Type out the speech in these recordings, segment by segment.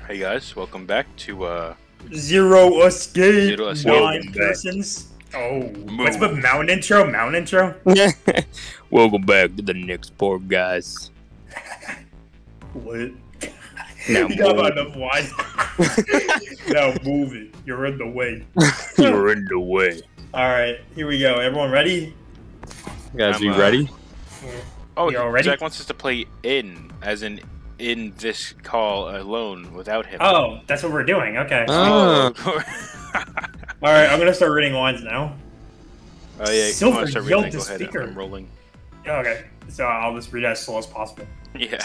Hey guys, welcome back to Zero Escape. Zero Escape. Nine persons. Oh, what's the mountain intro? Mountain intro? Welcome back to the next part, guys. What? Now You got move. enough wine. Now move it. You're in the way. You're in the way. All right, here we go. Everyone ready? Guys, I'm, you ready? oh, You all ready? Jack wants us to play as in this call alone without him. Oh, that's what we're doing. Okay. Oh. All right, I'm gonna start reading lines now. Oh yeah, Silver come on, start yelled reading. to Go ahead, speaker. I'm rolling. Okay, so I'll just read as slow as possible. Yeah.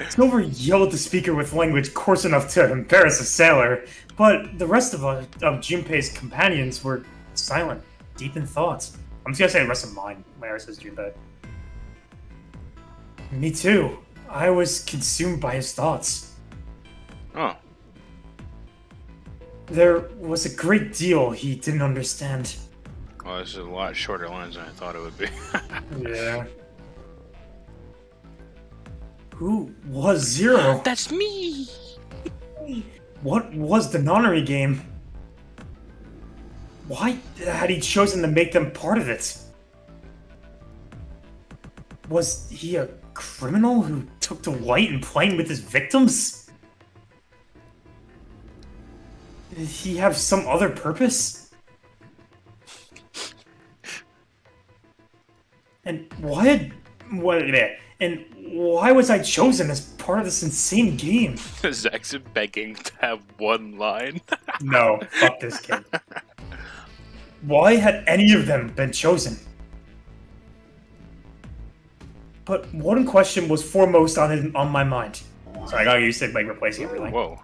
Silver yelled at the speaker with language coarse enough to embarrass a sailor, but the rest of Junpei's companions were silent, deep in thoughts. I'm just gonna say the rest of mine. Lara says Junpei. Me too. I was consumed by his thoughts. Oh, There was a great deal he didn't understand. well, this is a lot shorter lines than I thought it would be. Yeah. Who was Zero? That's me. What was the nonary game? Why had he chosen to make them part of it? Was he a criminal who took delight in playing with his victims? Did he have some other purpose? And why was I chosen as part of this insane game? Zach's begging to have one line. No, fuck this kid. Why had any of them been chosen? But one question was foremost on my mind. Sorry, I got used to like replacing everything. Whoa.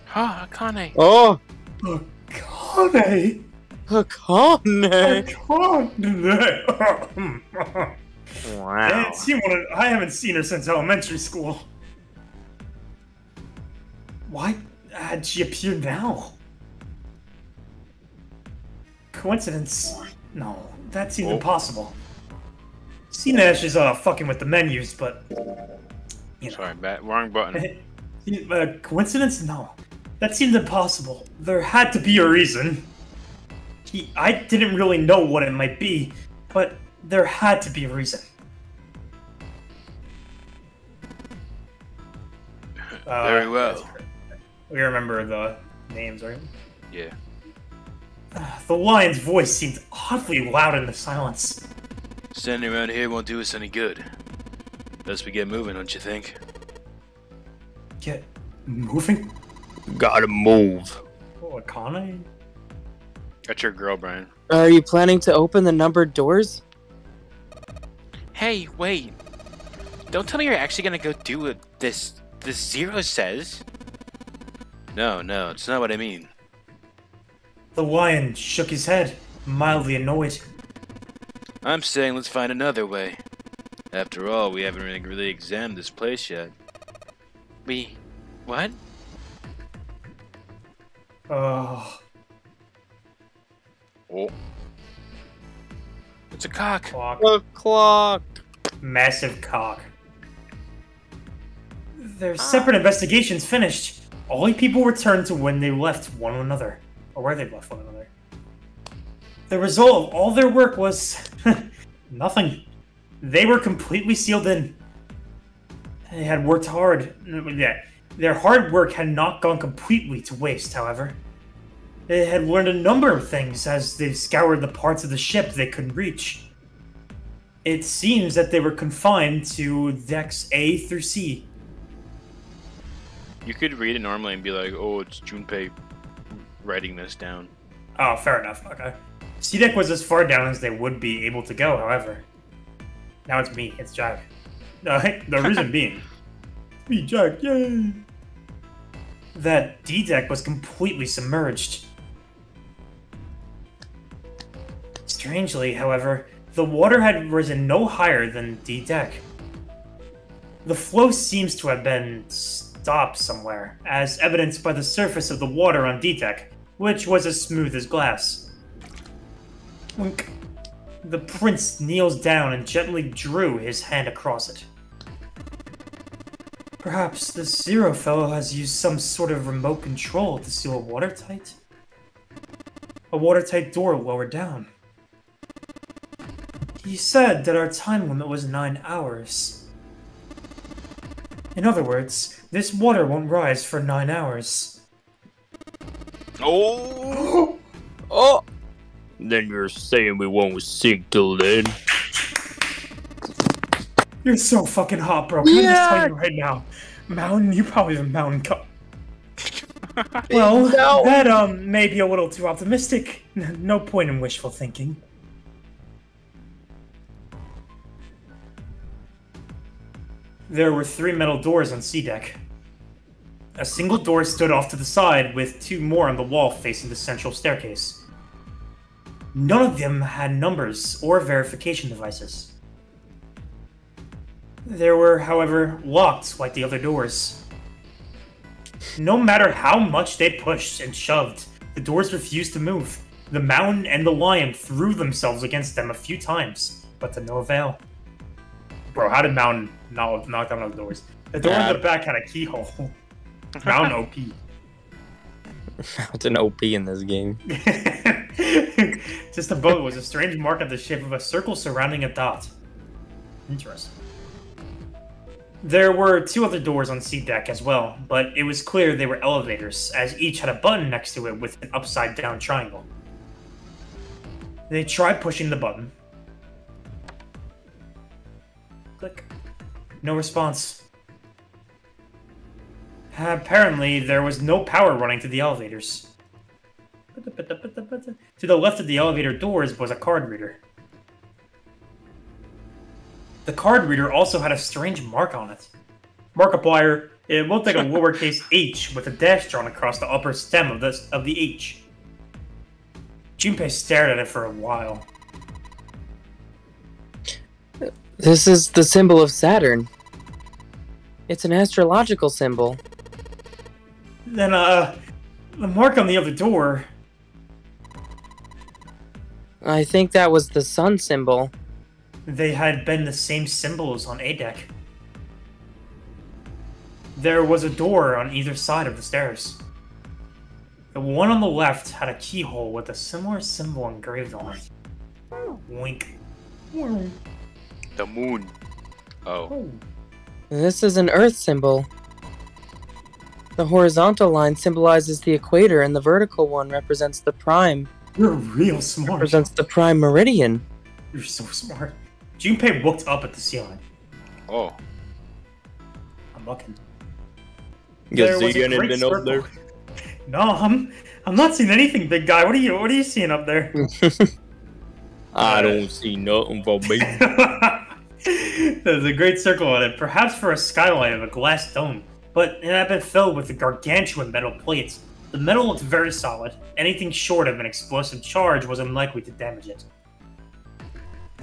Ha, Akane. Oh, Akane! Akane! Akane! Wow. I haven't seen her since elementary school. Why had she appeared now? Coincidence? No, that seems Oh. impossible. C-Nash is fucking with the menus, but you know. Sorry, wrong button. Coincidence? No, that seemed impossible. There had to be a reason. I didn't really know what it might be, but there had to be a reason. Very well. We remember the names, right? Yeah. The lion's voice seemed oddly loud in the silence. Standing around here won't do us any good. Best we get moving, don't you think? Get moving? Gotta move. Oh, Akane? That's your girl, Brian. Are you planning to open the numbered doors? Hey, wait. Don't tell me you're actually gonna go do what this Zero says. No, it's not what I mean. The lion shook his head, mildly annoyed. I'm saying let's find another way. After all, we haven't really examined this place yet. What? Oh, Oh. It's a cock. clock. The clock. Massive cock. Their separate investigations finished. All people returned to when they left one another. Or where they left one another. The result of all their work was... nothing. They were completely sealed in. They had worked hard. Yeah, their hard work had not gone completely to waste, however. They had learned a number of things as they scoured the parts of the ship they couldn't reach. It seems that they were confined to decks A through C. You could read it normally and be like, oh, it's Junpei writing this down. Oh, fair enough. Okay. C deck was as far down as they would be able to go, however. Now it's me. It's Jack. The reason being... Me, Jack, yay! That D deck was completely submerged. Strangely, however, the water had risen no higher than D deck. The flow seems to have been stopped somewhere, as evidenced by the surface of the water on D deck, which was as smooth as glass. Wink. The prince kneels down and gently drew his hand across it. Perhaps the Zero fellow has used some sort of remote control to seal a watertight door lower down. He said that our time limit was 9 hours. In other words, this water won't rise for 9 hours. Oh! Oh! Then you're saying we won't sink till then? You're so fucking hot, bro. Can I just tell you right now? Mountain, you probably have a mountain cup. Well, No. that may be a little too optimistic. No point in wishful thinking. There were 3 metal doors on C deck. A single door stood off to the side, with 2 more on the wall facing the central staircase. None of them had numbers or verification devices. They were, however, locked like the other doors. No matter how much they pushed and shoved, the doors refused to move. The mountain and the lion threw themselves against them a few times, but to no avail. Bro, how did Mountain knock down those doors? The door in the back had a keyhole. Mountain OP. It's an OP in this game. Just above it was a strange mark in the shape of a circle surrounding a dot. Interesting. There were 2 other doors on C deck as well, but it was clear they were elevators, as each had a button next to it with an upside-down triangle. They tried pushing the button. Click. No response. Apparently, there was no power running to the elevators. To the left of the elevator doors was a card reader. The card reader also had a strange mark on it. Markiplier, it looked like a lowercase h with a dash drawn across the upper stem of the H. Junpei stared at it for a while. This is the symbol of Saturn. It's an astrological symbol. Then, the mark on the other door... I think that was the sun symbol. They had been the same symbols on A deck. There was a door on either side of the stairs. The one on the left had a keyhole with a similar symbol engraved on it. Wink. The moon. Oh. This is an Earth symbol. The horizontal line symbolizes the equator, and the vertical one represents the prime. You're real smart. Represents the prime meridian. You're so smart. Junpei looked up at the ceiling. Oh. I'm looking. You There was see a great anything up there? circle. No, I'm not seeing anything, big guy. What are you seeing up there? I don't see nothing for me. There's a great circle on it, perhaps for a skylight of a glass dome, but it had been filled with gargantuan metal plates. The metal looked very solid. Anything short of an explosive charge was unlikely to damage it.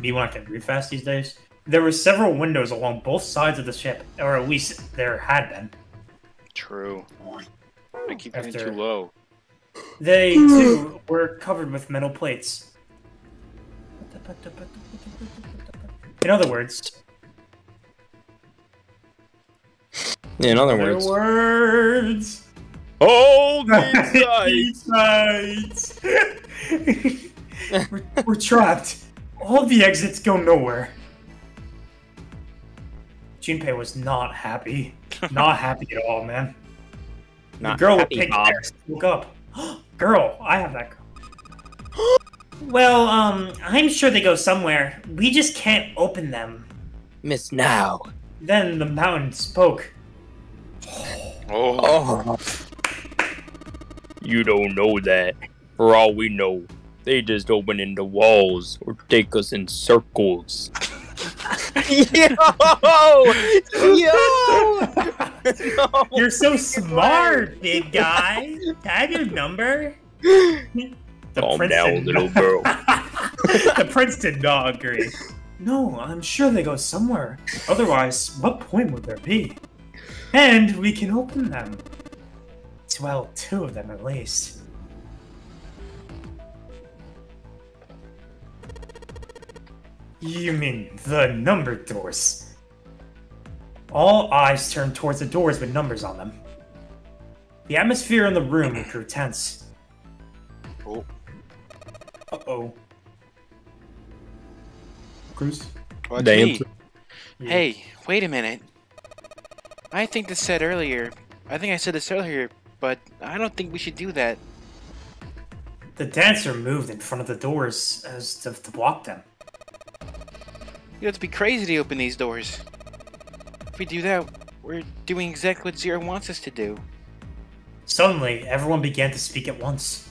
People not can read fast these days. There were several windows along both sides of the ship, or at least there had been. True. I keep getting After- too low. They, too, were covered with metal plates. In other words, In other words, Hold these sights! Sights! we're trapped. All the exits go nowhere. Junpei was not happy. Not happy at all, man. not the girl with happy, pink Bob. hair spoke up. Girl, I have that girl. Well, I'm sure they go somewhere. We just can't open them. Miss Now. Then the mountain spoke. Oh. Oh. You don't know that. For all we know, they just open in the walls or take us in circles. Yo! No. You're so smart, big guy. Can I have your number? The Calm prince down, did little not- girl. The prince did not agree. No, I'm sure they go somewhere. Otherwise, what point would there be? And we can open them. Well, 2 of them at least. You mean the numbered doors? All eyes turned towards the doors with numbers on them. The atmosphere in the room grew tense. Oh. Uh-oh. Cruz? What's Damn. me? Hey, wait a minute. I think I said this earlier, but I don't think we should do that. The dancer moved in front of the doors as to block them. You have to be crazy to open these doors. If we do that, we're doing exactly what Zero wants us to do. Suddenly, everyone began to speak at once.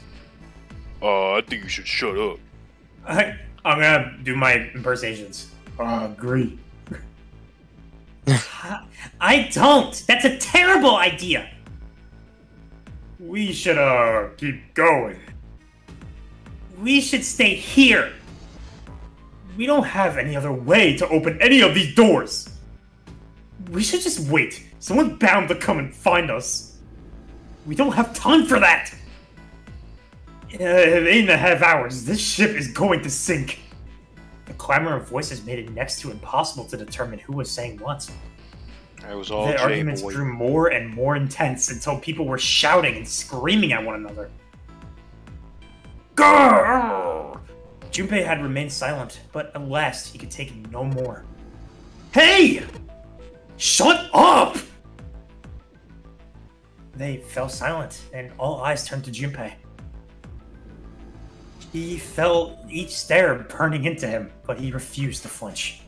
I think you should shut up. I'm gonna do my impersonations. Agree. I don't! That's a terrible idea! We should, keep going. We should stay here. We don't have any other way to open any of these doors. We should just wait. Someone's bound to come and find us. We don't have time for that. In 8.5 hours, this ship is going to sink. The clamor of voices made it next to impossible to determine who was saying what. I was all The Jay arguments boy. grew more and more intense until people were shouting and screaming at one another. Grrr! Junpei had remained silent, but at last he could take it no more. Hey! Shut up! They fell silent, and all eyes turned to Junpei. He felt each stare burning into him, but he refused to flinch.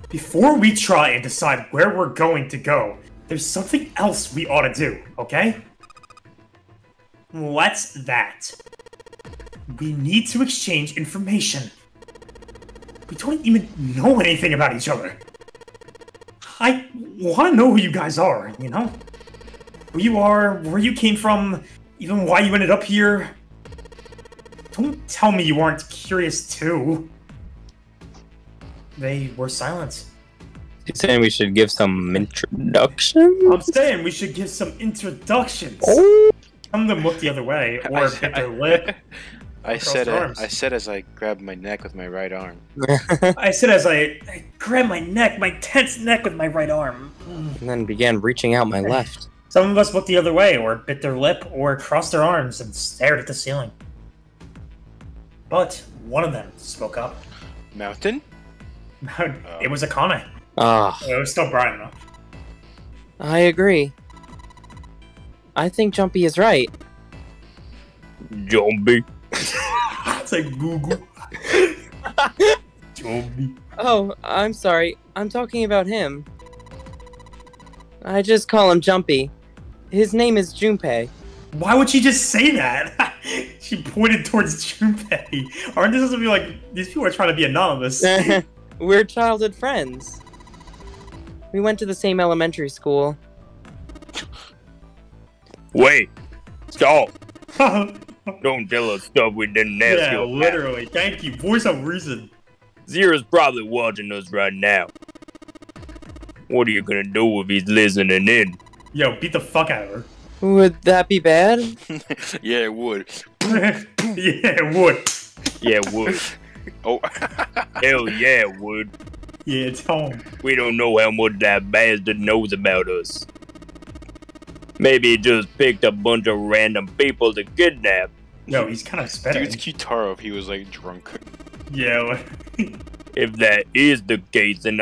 Before we try and decide where we're going to go, there's something else we ought to do, okay? What's that? We need to exchange information. We don't even know anything about each other. I want to know who you guys are, you know? Who you are, where you came from, even why you ended up here. Don't tell me you aren't curious too. They were silent. You saying we should give some introduction? I'm saying we should give some introductions. Oh. Some of them look the other way, or bit their lip. I said arms. I said as I grabbed my neck with my right arm. I said as I grabbed my neck, my tense neck with my right arm. And then began reaching out my left. Some of us looked the other way, or bit their lip, or crossed their arms and stared at the ceiling. But one of them spoke up. Mountain? It was Akane. Ah, It was still bright enough. I agree. I think Jumpy is right. Zombie. It's like Google. Zombie. Oh, I'm sorry. I'm talking about him. I just call him Jumpy. His name is Junpei. Why would she just say that? She pointed towards Junpei. Aren't this supposed to be like, these people are trying to be anonymous? We're childhood friends. We went to the same elementary school. Wait. Stop. Don't tell us stuff we didn't ask Yeah, you about. literally. Thank you. Voice of reason. Zero's probably watching us right now. What are you gonna do if he's listening in? Yo, beat the fuck out of her. Would that be bad? Yeah, it would. Yeah, it would. Yeah, would. Oh. Hell yeah, would. Yeah, it's home. We don't know how much that bastard knows about us. Maybe he just picked a bunch of random people to kidnap. Yo, he's kind of spitting. Dude's Kitaro if he was like drunk. Yeah. If that is the case, then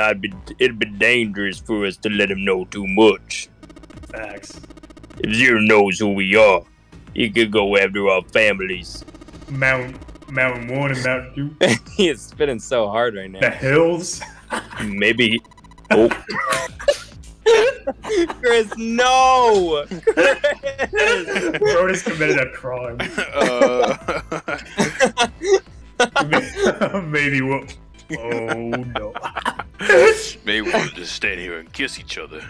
it'd be dangerous for us to let him know too much. Facts. If Zero knows who we are, he could go after our families. Mountain 1 and Mountain 2. He is spitting so hard right The now. hills. Maybe. Oh, Chris, no! Brodus committed a crime. Maybe we'll... Oh, no. Maybe we'll just stand here and kiss each other.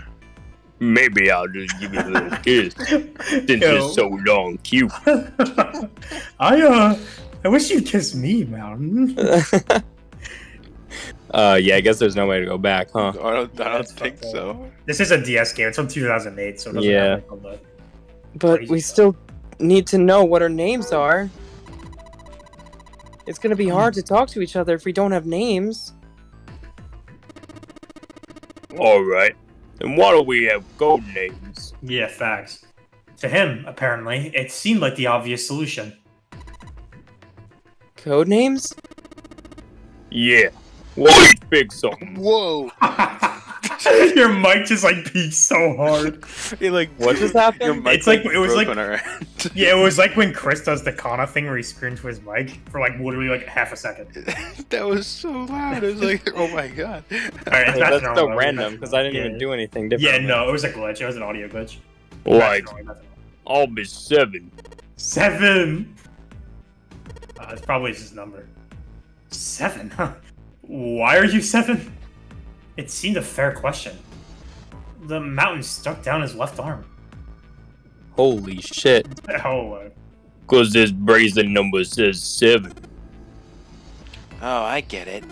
maybe I'll just give you a little kiss since Yo. you're so long cute. I wish you'd kiss me, Mountain. Yeah, I guess there's no way to go back, huh? I don't That's think fucked so. This is a DS game. It's from 2008, so it doesn't Yeah. have like all the... But Crazy we stuff. still need to know what our names are. It's gonna be hard to talk to each other if we don't have names. Alright. Then why don't we have code names? Yeah, facts. To him, apparently, it seemed like the obvious solution. Code names? Yeah. We'll each pick something. Whoa! Your mic just like peaked so hard. It, like, What just your happened? mic, It's like- it was broke like- on our end. Yeah, it was like when Chris does the Kana thing where he screams to his mic for like literally like half a second. That was so loud. It was like, oh my god. Alright, it's Hey, back that's to normal, so though. random because I didn't Yeah. even do anything Yeah, different. no, it was a glitch. It was an audio glitch. Like, Back to normal. I'll be 7. 7. It's probably his number. 7, huh? Why are you 7? It seemed a fair question. The mountain stuck down his left arm. Holy shit. Oh, Cause this bracelet number says 7. Oh, I get it.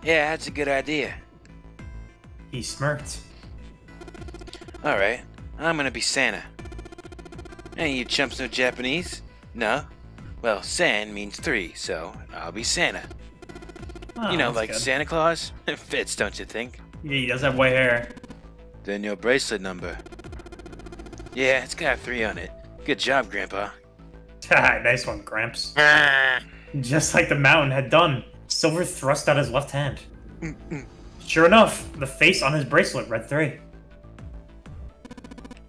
Yeah, that's a good idea. he smirked. Alright, I'm gonna be Santa. Hey, you chumps know Japanese? No? Well, San means 3, so I'll be Santa. Oh, You know, that's like good. Santa Claus? It fits, don't you think? Yeah, he does have white hair. Then your bracelet number. Yeah, it's got a 3 on it. Good job, Grandpa. Nice one, Gramps. Just like the mountain had done, Silver thrust out his left hand. Sure enough, the face on his bracelet read 3.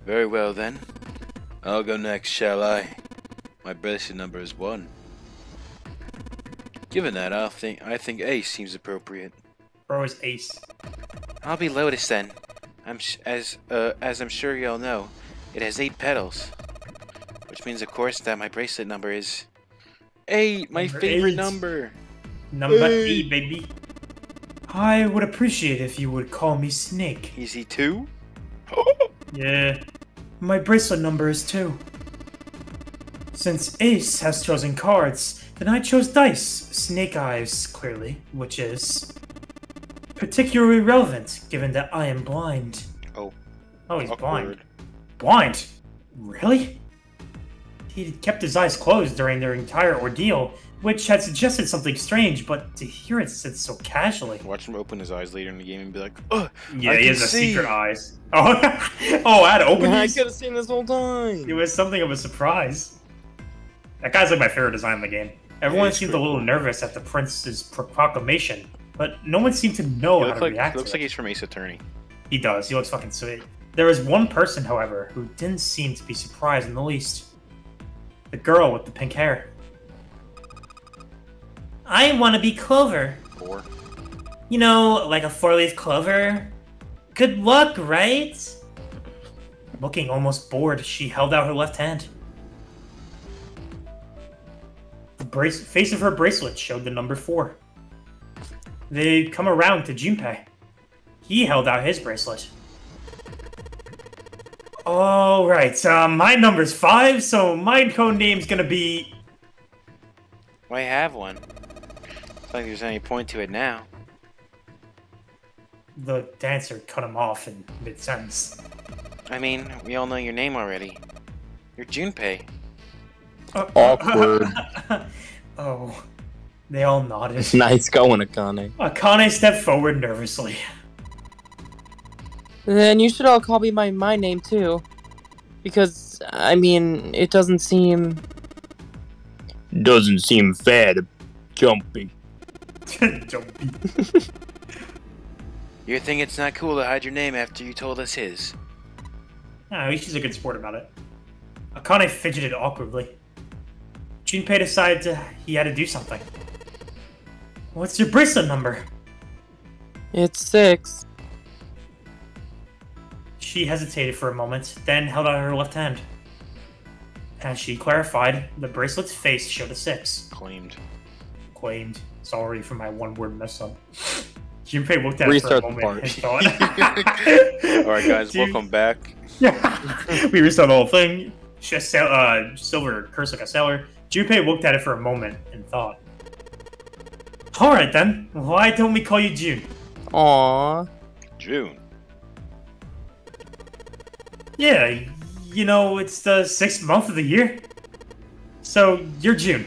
Very well then. I'll go next, shall I? My bracelet number is 1. Given that, I think Ace seems appropriate. Bro is ace. I'll be Lotus then. As I'm sure y'all know, it has 8 petals. Which means, of course, that my bracelet number is 8, my Number favorite 8. number. Number Hey. 8, baby. I would appreciate if you would call me Snake. Is he 2? Yeah. My bracelet number is 2. Since Ace has chosen cards, then I chose dice, Snake Eyes, clearly, which is particularly relevant given that I am blind. Oh. Oh, he's blind. Awkward. Blind? Really? He had kept his eyes closed during their entire ordeal, which had suggested something strange, but to hear it said so casually. Watch him open his eyes later in the game and be like, oh, Yeah, I he can has a see. secret eyes. Oh, oh, I had to open I these? could have seen this whole time. It was something of a surprise. That guy's like my favorite design in the game. Everyone he's seemed a pretty little cool. nervous at the prince's proclamation, but no one seemed to know He how looks to like, react looks to like it. he's from Ace Attorney. He does. He looks fucking sweet. There was one person, however, who didn't seem to be surprised in the least. The girl with the pink hair. I want to be Clover. 4. You know, like a 4-leaf clover. Good luck, right? Looking almost bored, she held out her left hand. The face of her bracelet showed the number 4. They'd come around to Junpei. He held out his bracelet. Alright, my number's 5, so my code name's gonna be... Why have one? It's like there's any point to it now. The dancer cut him off in mid-sentence. I mean, we all know your name already. You're Junpei. Awkward. Oh, they all nodded. Nice going, Akane. Akane stepped forward nervously. Then you should all call me by my name too. Because, I mean, it doesn't seem... Doesn't seem fair to Jumpy. Jumpy. You think it's not cool to hide your name after you told us his? At least she's a good sport about it. Akane fidgeted awkwardly. Junpei decided he had to do something. What's your bracelet number? It's 6. She hesitated for a moment, then held out her left hand. As she clarified, the bracelet's face showed a 6. Claimed. Claimed. Sorry for my one-word mess-up. Junpei looked at Restart it the for a part. moment and thought... Alright guys, Dude. welcome back. We restart the whole thing. Silver cursed like a sailor. Junpei looked at it for a moment and thought. Alright then, why don't we call you June? Aww. June. Yeah, you know, it's the 6th month of the year. So, you're June.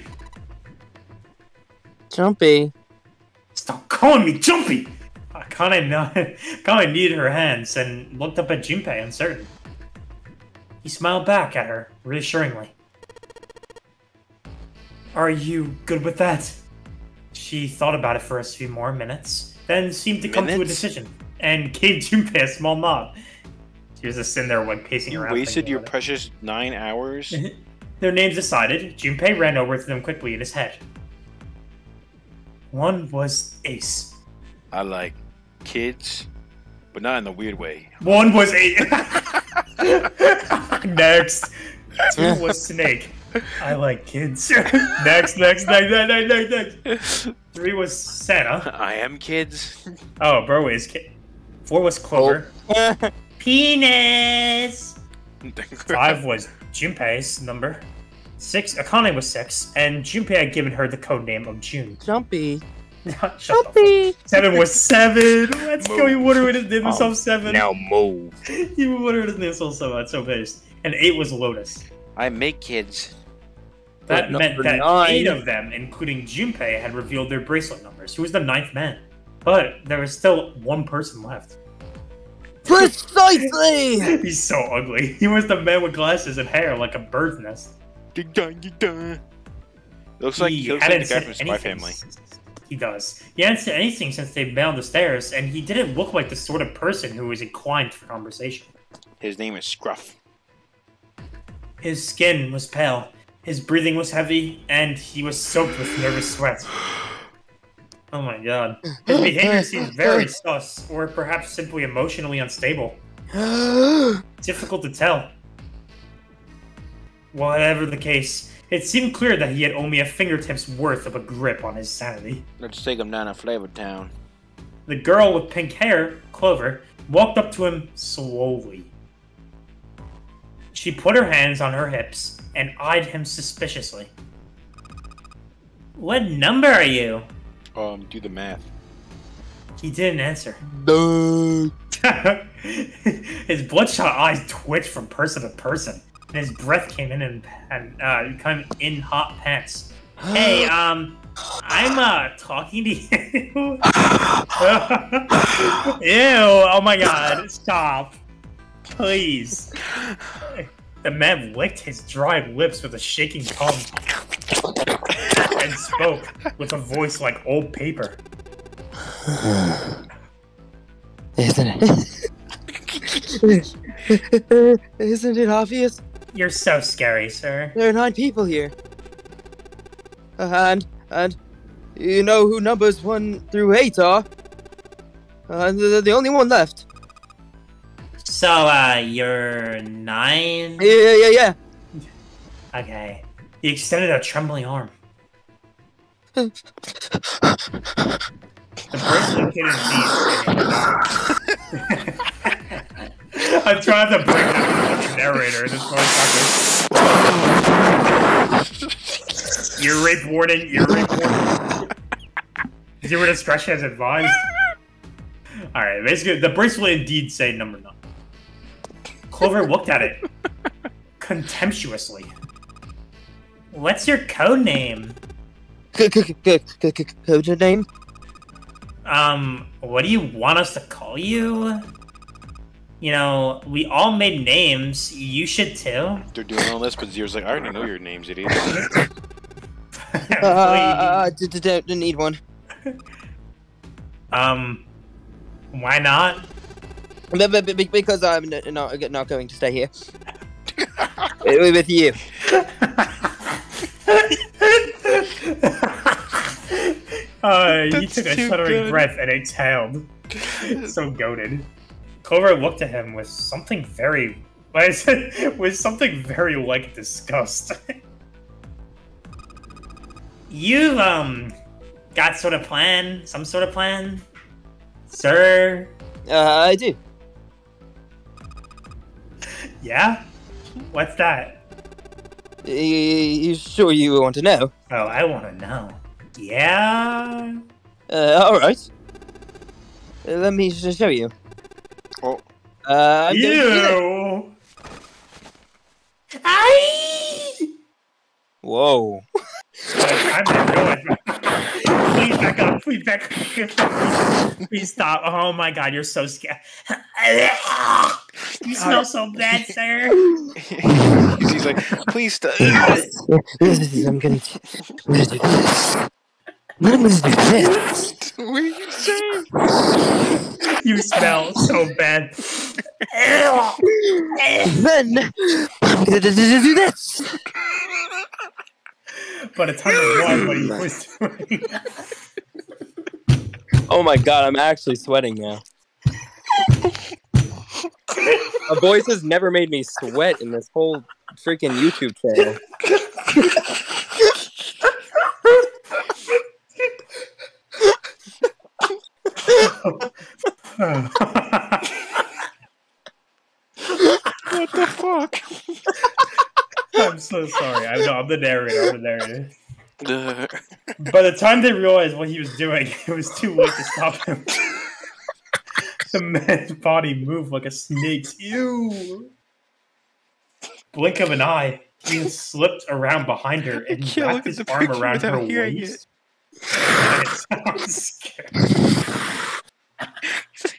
Jumpy. Stop calling me Jumpy! Akane kneaded her hands and looked up at Junpei, uncertain. He smiled back at her, reassuringly. Are you good with that? She thought about it for a few more minutes, then seemed to come to a decision, and gave Junpei a small nod. She was just sitting there, like, pacing You around. wasted your precious 9 hours? Their names decided, Junpei ran over to them quickly in his head. One was Ace. I like kids, but not in the weird way. One was Ace. Next. Two was Snake. I like kids. Next. Three was Santa. I am kids. Oh, bro is kid. Four was Clover. Penis. 5 was Junpei's number. 6, Akane was 6, and Junpei had given her the code name of June. Jumpy. Shut Jumpy. 7 was 7. Let's go. He wondered his name himself 7. Now move. He wondered his name himself 7. That's so pissed. And 8 was Lotus. I make kids. That meant Number that 9. 8 of them, including Junpei, had revealed their bracelet numbers. Who was the 9th man? But there was still one person left. Precisely! He's so ugly. He was the man with glasses and hair like a bird's nest. Looks like he looks like the guy from Spy Family. He does. He hadn't said anything since they met on the stairs, and he didn't look like the sort of person who was inclined for conversation. His name is Scruff. His skin was pale, his breathing was heavy, and he was soaked with nervous sweat. Oh my god. His behavior seemed very sus, or perhaps simply emotionally unstable. Difficult to tell. Whatever the case, it seemed clear that he had only a fingertip's worth of a grip on his sanity. Let's take him down to Flavor Town. The girl with pink hair, Clover, walked up to him slowly. She put her hands on her hips and eyed him suspiciously. What number are you? Do the math. He didn't answer. No. His bloodshot eyes twitched from person to person, and his breath came in and kind of in hot pants. Hey, I'm talking to you. Ew! Oh my god! Stop, please. The man licked his dry lips with a shaking tongue and spoke with a voice like old paper. Isn't it? Isn't it obvious? You're so scary, sir. There are 9 people here. And you know who numbers 1 through 8 are? They're the only one left. So, you're 9? Yeah. Okay. He extended a trembling arm. The bracelet hit his knees. I'm trying to break the narrator in this motherfucker. Ear rape warning, ear rape warning. Zero discretion as advised. Alright, basically, the bracelet indeed say number 9. Clover looked at it contemptuously. What's your code name? Code name? What do you want us to call you? You know, we all made names. You should too. They're doing all this, but Zero's like, I already know your names, idiot. Don't need one. Why not? Because I'm not going to stay here. With you. He took a shuddering breath and exhaled. So goated. Clover looked at him with something very like disgust. You've got some sort of plan, sir? I do. Yeah? What's that? You sure you want to know? Oh, I want to know. Yeah? Alright. Let me show you. Oh. Ew! Aye! Whoa. I'm not going. Please back up. Please back up. Please stop. Oh my god, you're so scared. You smell so bad, sir. He's like, please stop. I'm gonna do this. I'm gonna do this. What are you saying? You smell so bad. Then I'm gonna do this. But it's hard to realize what he was doing. Oh my god, I'm actually sweating now. A voice has never made me sweat in this whole freaking YouTube channel. What the fuck? I'm so sorry. I'm the narrator. By the time they realized what he was doing, it was too late to stop him. The man's body moved like a snake's. Ew! Blink of an eye, he slipped around behind her and can't wrapped look at his the arm picture around without her hearing waist. It sounds scary.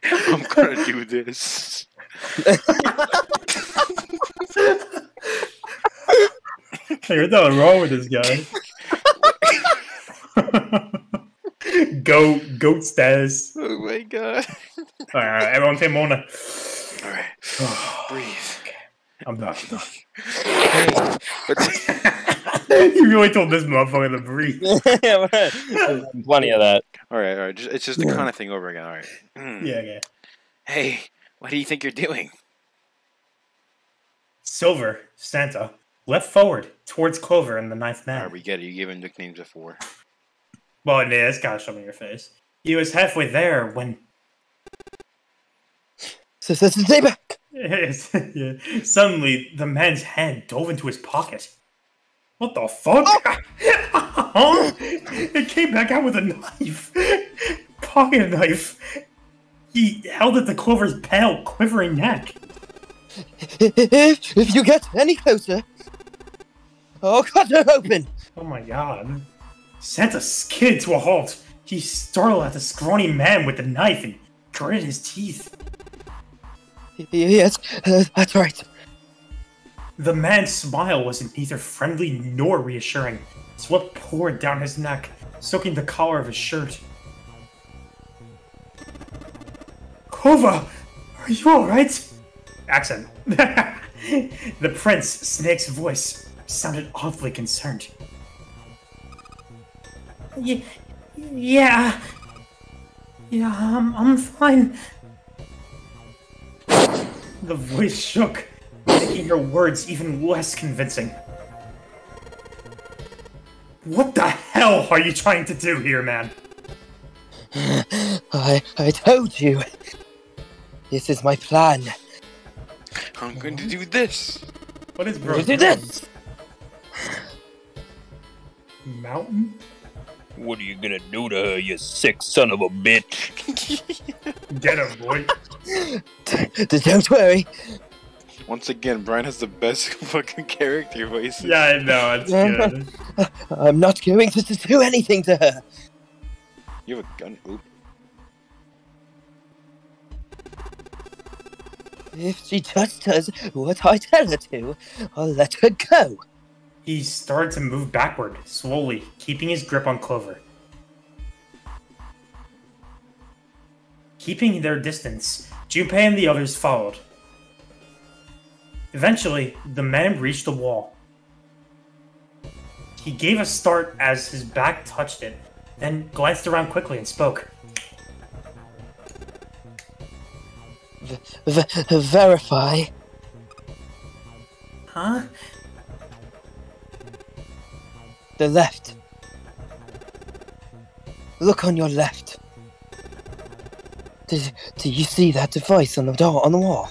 I'm gonna do this. There's nothing wrong with this guy. Goat status. Oh my god. Alright, everyone say Mona. Alright. Breathe. I'm done. Hey. You really told this motherfucker to breathe. Plenty of that. Alright. It's just the kind of thing over again. Alright. Yeah. Hey, what do you think you're doing? Silver, Santa, leapt forward towards Clover and the ninth man. Alright, we get it. You gave him nicknames before. Well, yeah, it's gotta show me your face. He was halfway there when... Stay back. Yeah. Suddenly, the man's hand dove into his pocket. What the fuck? Huh? It came back out with a knife. Pocket knife. He held it to Clover's pale, quivering neck. If you get any closer, I'll cut her open. Oh my god. Santa skidded to a halt. He startled at the scrawny man with the knife and gritted his teeth. Yes, that's right. The man's smile was neither friendly nor reassuring. Sweat poured down his neck, soaking the collar of his shirt. Kova, are you alright? Accent. The Prince Snake's voice sounded oddly concerned. Yeah, I'm fine. The voice shook, making her words even less convincing. What the hell are you trying to do here, man? I told you. This is my plan. I'm going to do this. What is bro? Do this. Mountain? What are you gonna do to her, you sick son of a bitch? Get him, boy. Don't worry. Once again, Brian has the best fucking character voices. Yeah, I know, it's good. I'm not going to do anything to her. You have a gun? Oop. If she just does what I tell her to, I'll let her go. He started to move backward, slowly, keeping his grip on Clover. Keeping their distance, Junpei and the others followed. Eventually, the man reached the wall. He gave a start as his back touched it, then glanced around quickly and spoke. Verify. Huh? The left. Look on your left. Do you see that device on the door on the wall?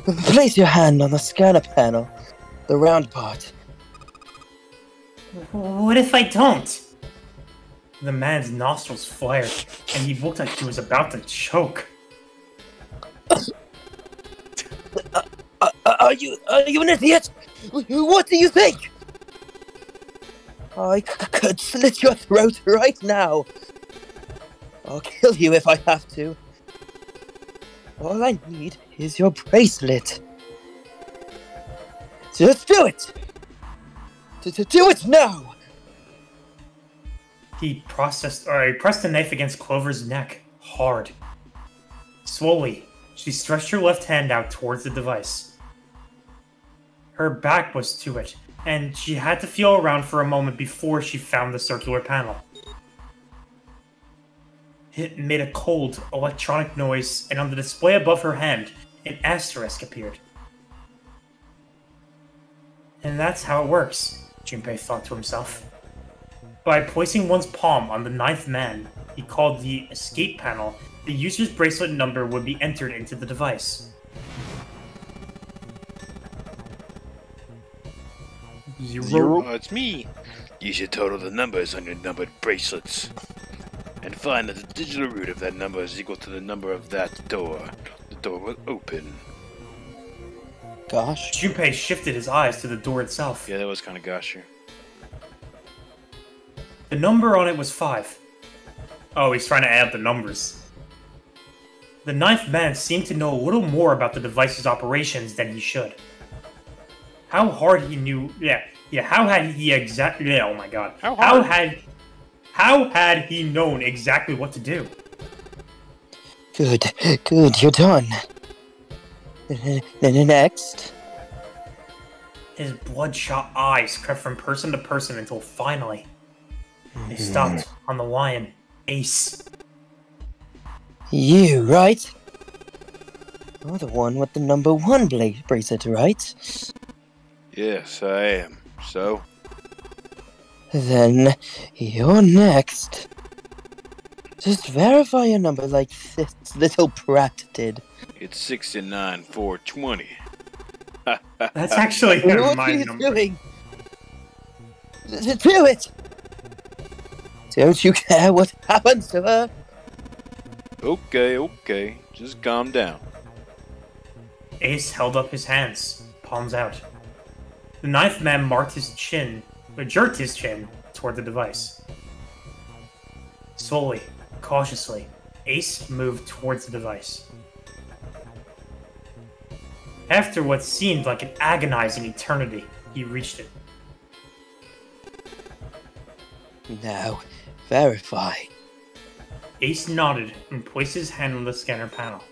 Place your hand on the scanner panel, the round part. What if I don't? The man's nostrils flared, and he looked like he was about to choke. Are you an idiot? What do you think? I could slit your throat right now. I'll kill you if I have to. All I need is your bracelet. Just do it! Do it now! He pressed the knife against Clover's neck, hard. Slowly, she stretched her left hand out towards the device. Her back was to it, and she had to feel around for a moment before she found the circular panel. It made a cold, electronic noise, and on the display above her hand, an asterisk appeared. And that's how it works, Junpei thought to himself. By placing one's palm on the ninth man, he called the escape panel, the user's bracelet number would be entered into the device. 0. Oh, it's me. You should total the numbers on your numbered bracelets. And find that the digital root of that number is equal to the number of that door. The door will open. Gosh. Junpei shifted his eyes to the door itself. Yeah, that was kind of gosher. The number on it was 5. Oh, he's trying to add the numbers. The ninth man seemed to know a little more about the device's operations than he should. How hard he knew... how had he exactly... Yeah, oh my god. How had he known exactly what to do? Good, you're done. Next. His bloodshot eyes crept from person to person until finally... They stopped on the lion, Ace. You, right? You're the one with the number 1 bracelet, right? Yes, I am. So? Then, you're next. Just verify your number like this little brat did. It's 69,420. That's actually What my are you number. doing? Do it! Don't you care what happens to her? Okay. Just calm down. Ace held up his hands, palms out. The ninth man jerked his chin toward the device. Slowly, cautiously, Ace moved towards the device. After what seemed like an agonizing eternity, he reached it. Now, verify. Ace nodded and placed his hand on the scanner panel.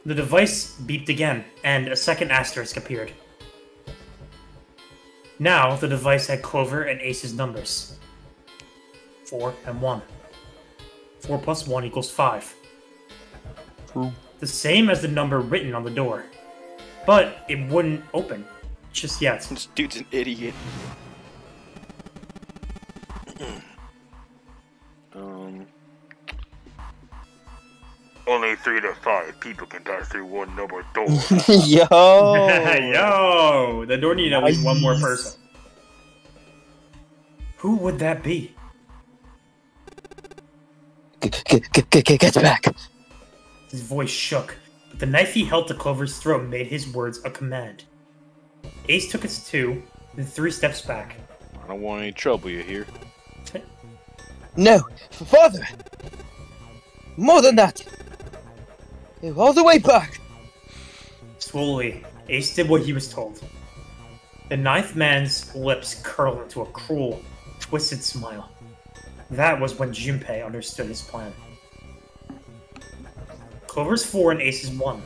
The device beeped again, and a second asterisk appeared. Now, the device had Clover and Ace's numbers. 4 and 1. 4 plus 1 equals 5. True. The same as the number written on the door. But it wouldn't open. Just yet. This dude's an idiot. Only 3 to 5 people can pass through one number door. Yo! Yo! The door needed at least one more person. Who would that be? Get back! His voice shook, but the knife he held to Clover's throat made his words a command. Ace took his 2, then 3 steps back. I don't want any trouble, you hear? No! Father! More than that! All the way back! Slowly, Ace did what he was told. The ninth man's lips curled into a cruel, twisted smile. That was when Junpei understood his plan. Clover's 4 and Ace's 1.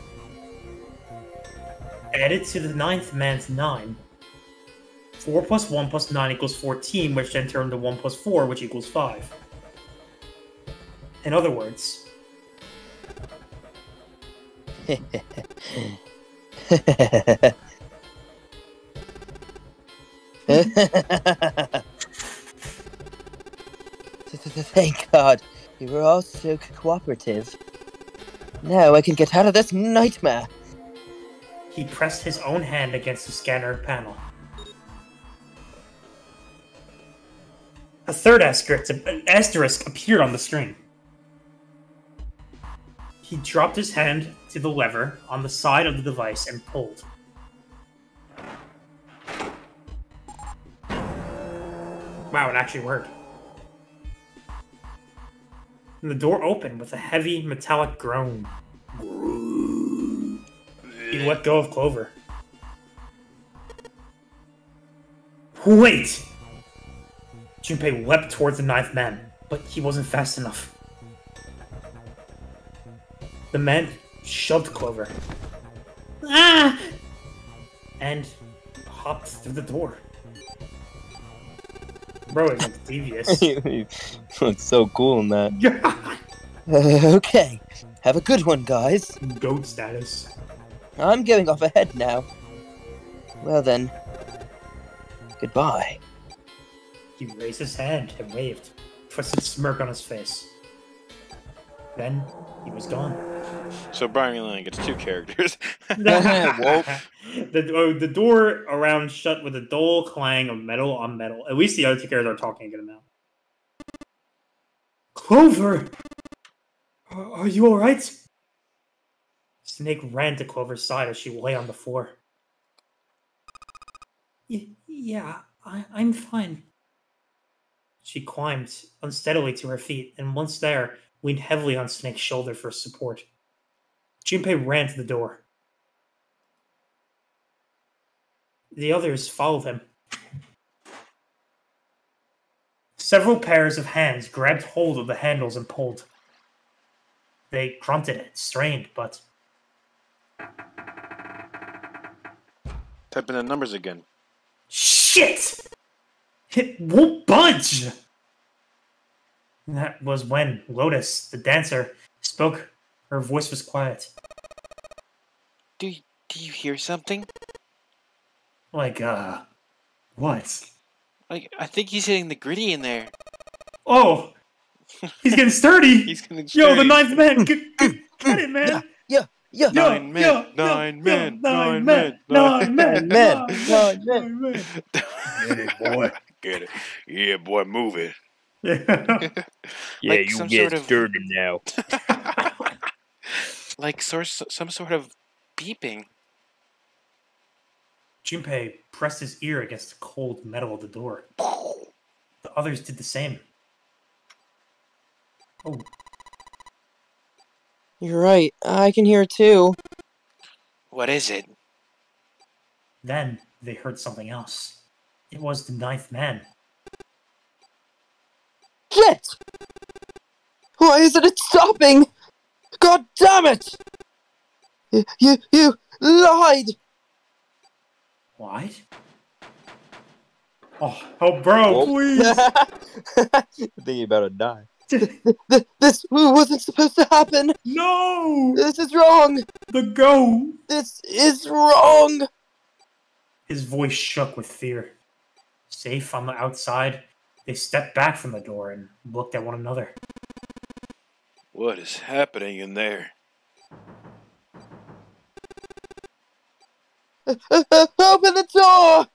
Added to the ninth man's 9. 4 plus 1 plus 9 equals 14, which then turned to 1 plus 4, which equals 5. In other words... Thank God, you were all so cooperative. Now I can get out of this nightmare. He pressed his own hand against the scanner panel. A third asterisk appeared on the screen. He dropped his hand to the lever on the side of the device and pulled. Wow, it actually worked. And the door opened with a heavy metallic groan. He let go of Clover. Wait! Junpei leapt towards the ninth man, but he wasn't fast enough. The man shoved Clover. Ah! And hopped through the door. Bro, it looks devious. He looks so cool in that. Okay, have a good one, guys. Goat status. I'm going off ahead now. Well then, goodbye. He raised his hand and waved, twisted smirk on his face. Then he was gone. So Brian Lang gets 2 characters. The door around shut with a dull clang of metal on metal. At least the other 2 characters are talking a good amount. Clover! Are you alright? Snake ran to Clover's side as she lay on the floor. Yeah, I'm fine. She climbed unsteadily to her feet, and once there, leaned heavily on Snake's shoulder for support. Junpei ran to the door. The others followed him. Several pairs of hands grabbed hold of the handles and pulled. They grunted and strained, but... Type in the numbers again. Shit! It won't budge! That was when Lotus, the dancer, spoke. Her voice was quiet. Do you hear something? Like, what? I think he's hitting the gritty in there. Oh! He's getting sturdy! He's getting Yo, the sturdy. ninth man! Get it, man! Yeah. Nine men. Hey, boy. Get it. Yeah, boy, move it. Yeah, Like you some get sort of- sturdy now. Like some sort of beeping. Junpei pressed his ear against the cold metal of the door. The others did the same. Oh, You're right. I can hear too. What is it? then they heard something else. It was the ninth man. Shit! Why isn't it stopping? God damn it! You lied! What? Oh, bro, Oh. please! Thinking about to die. This wasn't supposed to happen. No! This is wrong. The go! This is wrong. His voice shook with fear. Safe on the outside, they stepped back from the door and looked at one another. What is happening in there? Open the door!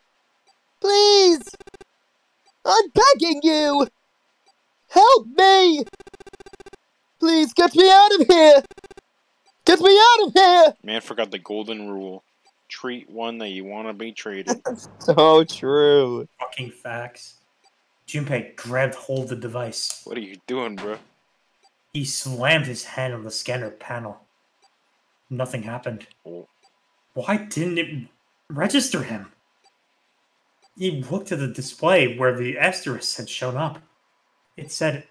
Please! I'm begging you! Help me! Please get me out of here! Get me out of here! Man forgot the golden rule. Treat one that you want to be treated. So true. Fucking facts. Junpei grabbed hold of the device. What are you doing, bro? He slammed his hand on the scanner panel. Nothing happened. Oh. Why didn't it register him? He looked at the display where the asterisk had shown up. It said,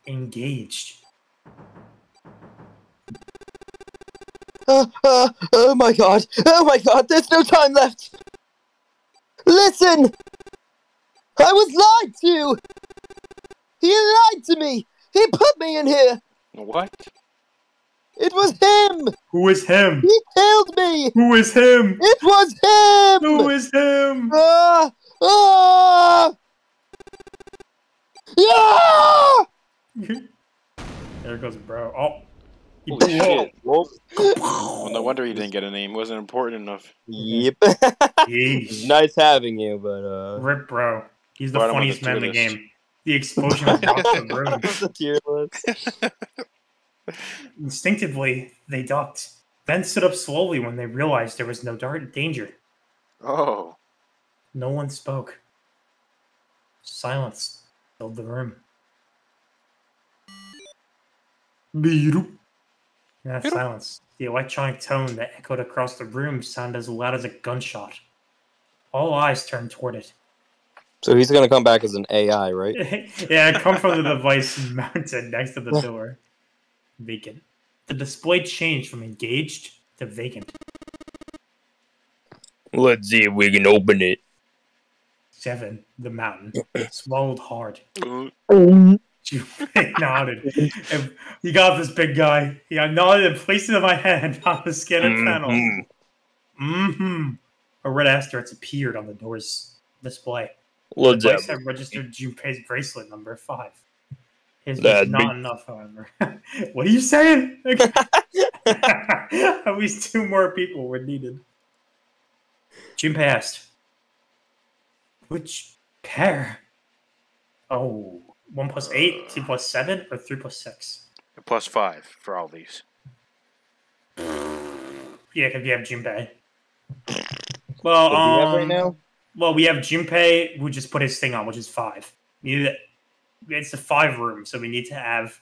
engaged. Oh my god! Oh my god! There's no time left! Listen! I was lied to! He lied to me! He put me in here! What? It was him! Who is him? He killed me! Who is him? It was him! Who is him? Ah! Ah! Yeah! There goes bro. Oh. He Holy shit. Well, Well, no wonder he didn't get a name. Wasn't important enough. yep. Yeesh. Nice having you, but Rip, bro. He's the Bottom of the funniest man in the tier list. game. The explosion of rocked the room. the tier list. Instinctively, they ducked, then stood up slowly when they realized there was no danger. Oh. No one spoke. Silence filled the room. Yeah, silence. The electronic tone that echoed across the room sounded as loud as a gunshot. All eyes turned toward it. So he's gonna come back as an AI, right? Yeah, it come from the device mounted next to the door. Vacant. The display changed from engaged to vacant. Let's see if we can open it. 7. The mountain. Swallowed hard. Mm. Junpei nodded. And he got this big guy. He nodded and placed it in my hand on the scanner panel. Mm-hmm. A red asterisk appeared on the door's display. Let's The device have had registered Junpei's bracelet number 5. His was That'd not be- enough, however. What are you saying? At least 2 more people were needed. Junpei asked, which pair? Oh, 1 plus 8, 2 plus 7, or 3 plus 6? Plus 5 for all these. Yeah, because we have Junpei. What Well, do we have right now? Well, we have Junpei who just put his thing on, which is 5. It's a 5 room, so we need to have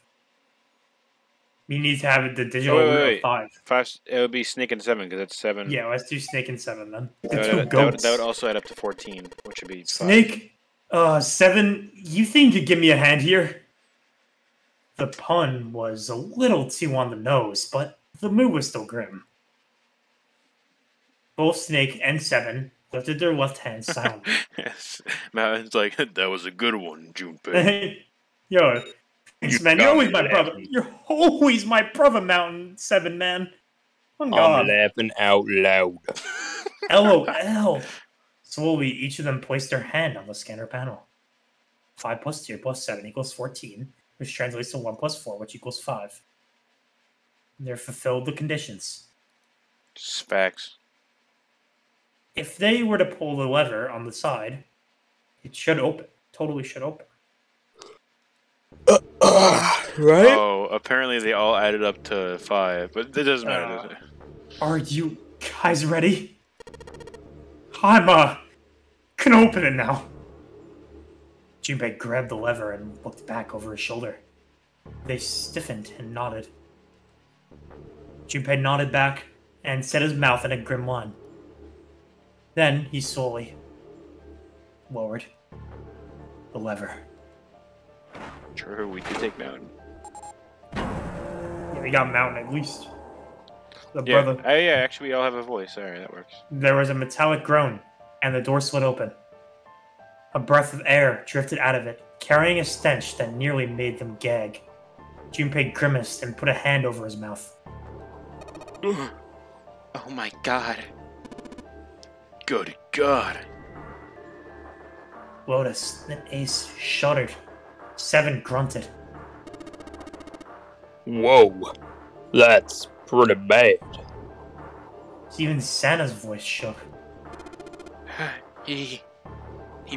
the digital room wait. of 5. 5. It would be Snake and 7 because that's 7. Yeah, let's do Snake and 7 then. The That 2 would, goats. that would also add up to 14, which would be 5. Snake, 7, you think you could give me a hand here? The pun was a little too on the nose, but the mood was still grim. Both Snake and 7 lifted their left hands silently. Yes. Mountain's like, that was a good one, Junpei. Yo, thanks, man. You're got always me my brother. laughing. You're always my brother, Mountain 7, man. Oh, I'm God. laughing out loud. LOL. Slowly, each of them placed their hand on the scanner panel. 5 plus 2 plus 7 equals 14, which translates to 1 plus 4, which equals 5. They fulfilled the conditions. Just facts. If they were to pull the lever on the side, it should open. Totally should open. Right? Oh, apparently they all added up to 5, but it doesn't matter, does it? Are you guys ready? I'm, can open it now. Junpei grabbed the lever and looked back over his shoulder. They stiffened and nodded. Junpei nodded back and set his mouth in a grim line. Then he slowly lowered the lever. True, we could take Mountain. Yeah, we got Mountain at least. The Yeah, brother. yeah, actually, we all have a voice. Alright, that works. There was a metallic groan, and the door slid open. A breath of air drifted out of it, carrying a stench that nearly made them gag. Junpei grimaced and put a hand over his mouth. Oh my god. Good god. Lotus and Ace shuddered. 7 grunted. Whoa, that's pretty bad. Even Santa's voice shook. He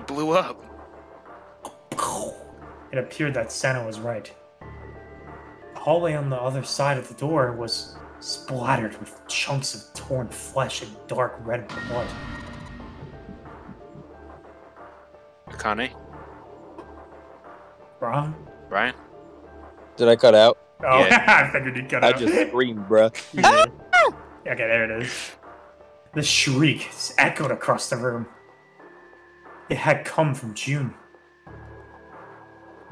blew up. It appeared that Santa was right. The hallway on the other side of the door was splattered with chunks of torn flesh and dark red blood. Akane? Brian? Brian? Did I cut out? Oh, Yeah. I figured you'd cut I out. just screamed, bruh. Yeah. Okay, there it is. The shriek echoed across the room. It had come from June.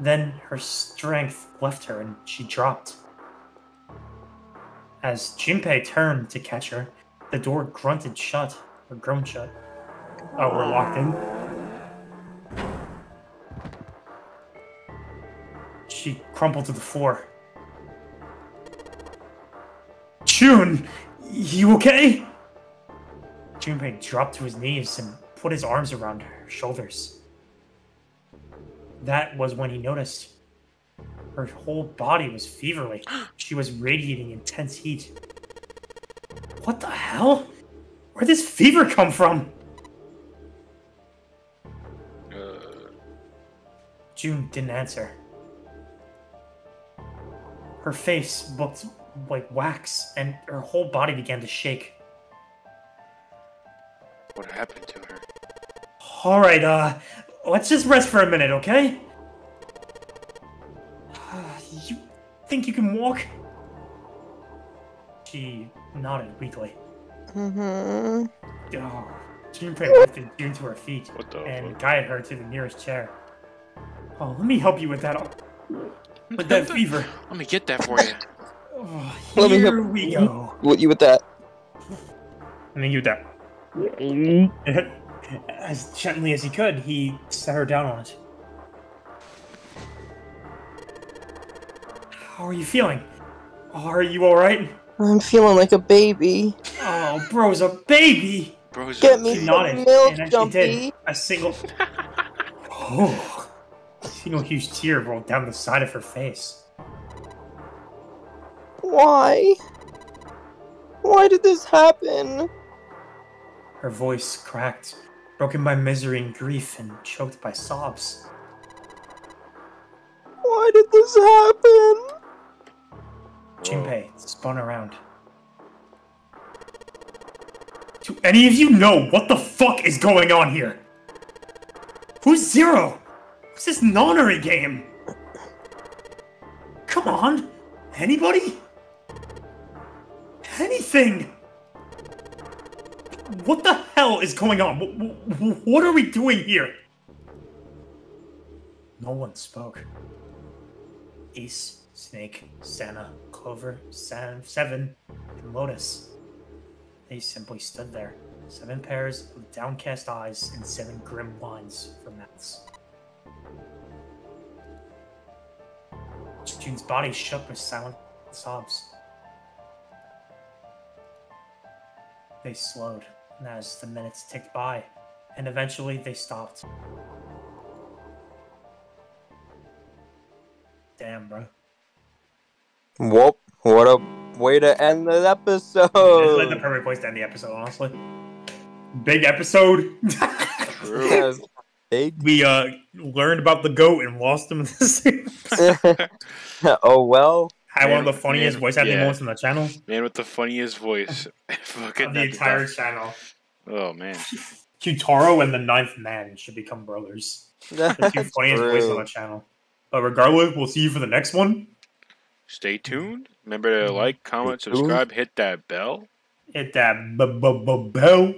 Then her strength left her and she dropped. As Junpei turned to catch her, the door grunted shut, or groaned shut. Oh, we're locked in? She crumpled to the floor. June, you okay? Junpei dropped to his knees and put his arms around her shoulders. That was when he noticed. Her whole body was feverly. She was radiating intense heat. What the hell? Where'd this fever come from? June didn't answer. Her face looked like wax, and her whole body began to shake. What happened to her? Alright, let's just rest for a minute, okay? You think you can walk? She nodded weakly. Mm-hmm. Oh, Junpei lifted June to her feet What the and fuck? guided her to the nearest chair. Oh, let me help you with that. With that fever. Let me get that for you. Oh, Let me here help- we go. What you with that? Let me you that. As gently as he could, he set her down on it. How are you feeling? Are you alright? I'm feeling like a baby. Oh, bro's a baby! Bros, Get me She some nodded, milk, and as she Jumpy. did, a single... Oh, a single huge tear rolled down the side of her face. Why? Why did this happen? Her voice cracked, broken by misery and grief and choked by sobs. Why did this happen? Junpei spun around. Do any of you know what the fuck is going on here? Who's Zero? What's this nonary game? Come on! Anybody? Anything! What the hell is going on? What are we doing here? No one spoke. Ace, Snake, Santa, Clover, Seven, and Lotus. They simply stood there, 7 pairs of downcast eyes and 7 grim lines for mouths. June's body shook with silent sobs. They slowed, and as the minutes ticked by, and eventually they stopped. Damn, bro. Whoop. What a way to end the This is like the episode. perfect place to end the episode, honestly. Big episode. Yes. Big. We learned about the goat and lost him in the same. Oh well. Had one of the Man, funniest voice acting yeah. moments on the channel. Man with the funniest voice. Fucking Of the at entire top. channel. Oh man. Qtaro and the Ninth Man should become brothers. The two That's funniest voices on the true. channel. But regardless, we'll see you for the next one. Stay tuned. Remember to like, comment, Stay tuned. subscribe, hit that bell. Hit that bell.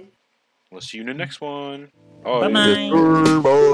We'll see you in the next one. Oh, Bye-bye. Turbo.